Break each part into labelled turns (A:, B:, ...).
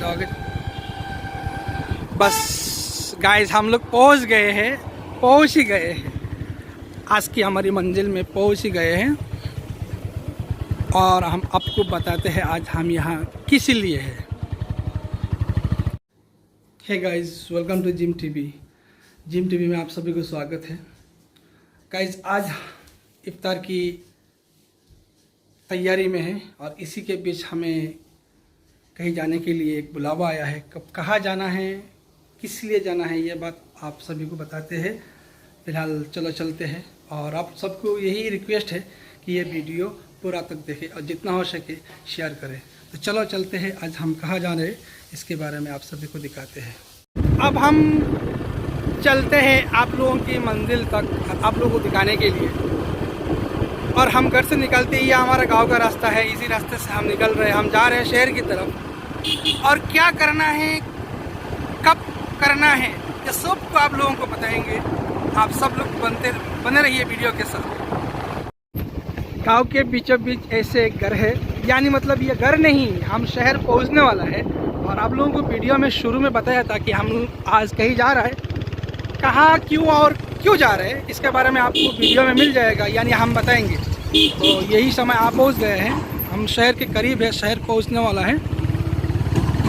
A: जाओगे। बस गाइस हम लोग पहुंच ही गए हैं, आज की हमारी मंजिल में पहुंच ही गए हैं। और हम आपको बताते हैं आज हम यहाँ किस लिए हैं। Hey guys, welcome to gym TV में आप सभी को स्वागत है। गाइस आज इफ्तार की तैयारी में है और इसी के बीच हमें कहीं जाने के लिए एक बुलावा आया है। कब कहाँ जाना है, किस लिए जाना है, ये बात आप सभी को बताते हैं। फिलहाल चलो चलते हैं और आप सबको यही रिक्वेस्ट है कि ये वीडियो पूरा तक देखें और जितना हो सके शेयर करें। तो चलो चलते हैं, आज हम कहाँ जा रहे हैं इसके बारे में आप सभी को दिखाते हैं। अब हम चलते हैं आप लोगों की मंजिल तक आप लोगों को दिखाने के लिए। और हम घर से निकलते ही, हमारा गांव का रास्ता है, इसी रास्ते से हम निकल रहे हैं। हम जा रहे हैं शहर की तरफ और क्या करना है, कब करना है, ये सब को आप लोगों को बताएंगे। आप सब लोग बने रहिए वीडियो के साथ। गांव के बीचों बीच ऐसे एक घर है, यानी मतलब ये घर नहीं, हम शहर पहुंचने वाला है। और आप लोगों को वीडियो में शुरू में बताया था कि हम आज कहीं जा रहा है, कहाँ, क्यों और क्यों जा रहे हैं इसके बारे में आपको वीडियो में मिल जाएगा, यानी हम बताएंगे। तो यही समय आप पहुंच गए हैं, हम शहर के करीब है, शहर पहुंचने वाला है।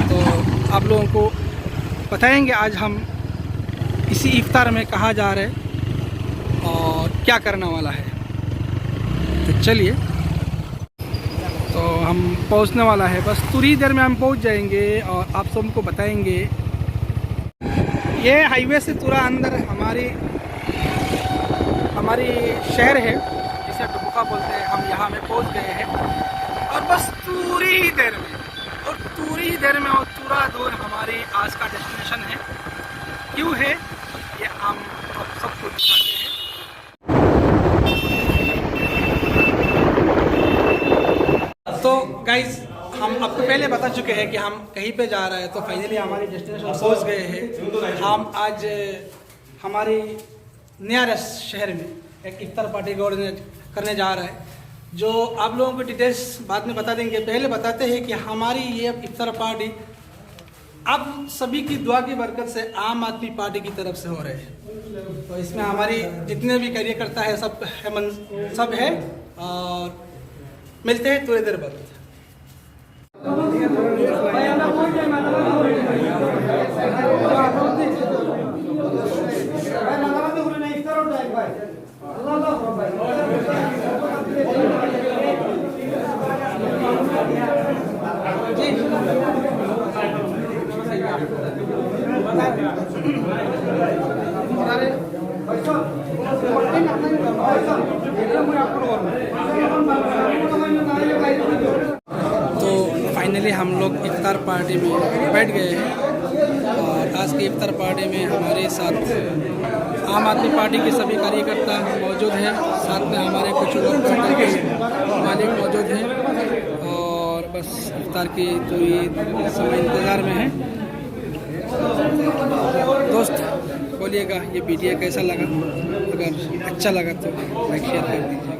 A: तो आप लोगों को बताएंगे आज हम इसी इफ्तार में कहाँ जा रहे हैं और क्या करने वाला है। तो चलिए, तो हम पहुंचने वाला है, बस थोड़ी देर में हम पहुंच जाएंगे और आप सबको बताएंगे। ये हाईवे से थोड़ा अंदर हमारी शहर है, जिसे डुबका बोलते हैं। हम यहाँ में पहुँच गए हैं और बस थोड़ी देर में और थोड़ा दूर हमारी आज का डेस्टिनेशन है। क्यों है ये हम सबको दिखाते हैं। तो गाइज हम आपको पहले बता चुके हैं कि हम कहीं पे जा रहे हैं, तो फाइनली हमारी डेस्टिनेशन पहुंच गए हैं। हम आज हमारी नियरेस्ट शहर में एक इफ्तार पार्टी करने जा रहे हैं, जो आप लोगों को डिटेल्स बाद में बता देंगे। पहले बताते हैं कि हमारी ये इफ्तार पार्टी आप सभी की दुआ की बरकत से आम आदमी पार्टी की तरफ से हो रहे हैं। तो इसमें हमारी जितने भी कार्यकर्ता है सब है और मिलते हैं थोड़ी देर बाद। तो फाइनली हम लोग इफ्तार पार्टी में बैठ गए हैं और आज की इफ्तार पार्टी में हमारे साथ आम आदमी पार्टी के सभी कार्यकर्ता मौजूद हैं, साथ में हमारे कुछ लोग पार्टी के मालिक मौजूद हैं और बस इफ्तार की तो ये समय इंतज़ार में है। दोस्त बोलिएगा ये वीडियो कैसा लगा, अगर अच्छा लगा तो लाइक शेयर कर दीजिए।